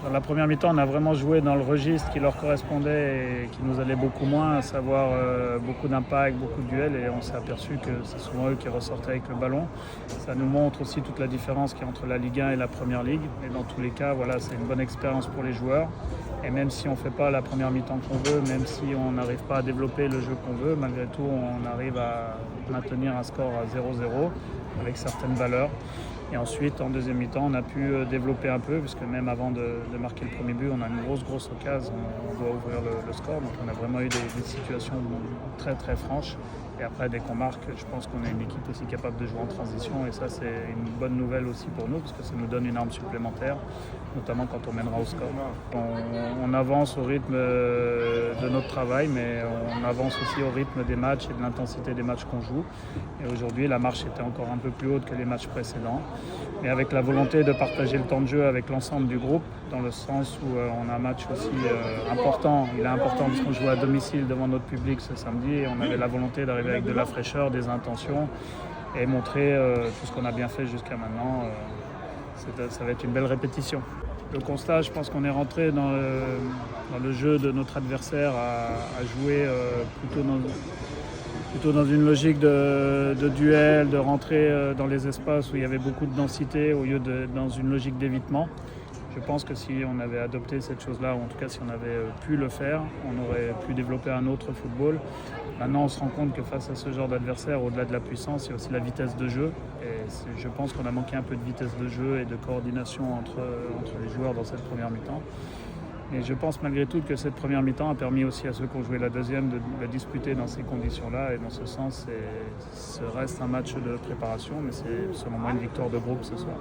Dans la première mi-temps, on a vraiment joué dans le registre qui leur correspondait et qui nous allait beaucoup moins, à savoir beaucoup d'impact, beaucoup de duels, et on s'est aperçu que c'est souvent eux qui ressortaient avec le ballon. Ça nous montre aussi toute la différence qu'il y a entre la Ligue 1 et la Première Ligue. Et dans tous les cas, voilà, c'est une bonne expérience pour les joueurs. Et même si on ne fait pas la première mi-temps qu'on veut, même si on n'arrive pas à développer le jeu qu'on veut, malgré tout, on arrive à maintenir un score à 0-0 avec certaines valeurs. Et ensuite, en deuxième mi-temps, on a pu développer un peu, puisque même avant de marquer le premier but, on a une grosse occasion, on doit ouvrir le score. Donc on a vraiment eu des situations très très franches. Et après, dès qu'on marque, je pense qu'on est une équipe aussi capable de jouer en transition. Et ça, c'est une bonne nouvelle aussi pour nous, parce que ça nous donne une arme supplémentaire, notamment quand on mènera au score. On avance au rythme de notre travail, mais on avance aussi au rythme des matchs et de l'intensité des matchs qu'on joue. Et aujourd'hui, la marche était encore un peu plus haute que les matchs précédents. Mais avec la volonté de partager le temps de jeu avec l'ensemble du groupe, dans le sens où on a un match aussi important. Il est important parce qu'on joue à domicile devant notre public ce samedi, et on avait la volonté d'arriver avec de la fraîcheur, des intentions, et montrer tout ce qu'on a bien fait jusqu'à maintenant. Ça va être une belle répétition. Le constat, je pense qu'on est rentré dans le jeu de notre adversaire à jouer plutôt dans une logique de duel, de rentrer dans les espaces où il y avait beaucoup de densité au lieu de dans une logique d'évitement. Je pense que si on avait adopté cette chose-là, ou en tout cas si on avait pu le faire, on aurait pu développer un autre football. Maintenant, on se rend compte que face à ce genre d'adversaire, au-delà de la puissance, il y a aussi la vitesse de jeu. Et je pense qu'on a manqué un peu de vitesse de jeu et de coordination entre les joueurs dans cette première mi-temps. Et je pense malgré tout que cette première mi-temps a permis aussi à ceux qui ont joué la deuxième de la disputer dans ces conditions-là. Et dans ce sens, ce reste un match de préparation, mais c'est selon moi une victoire de groupe ce soir.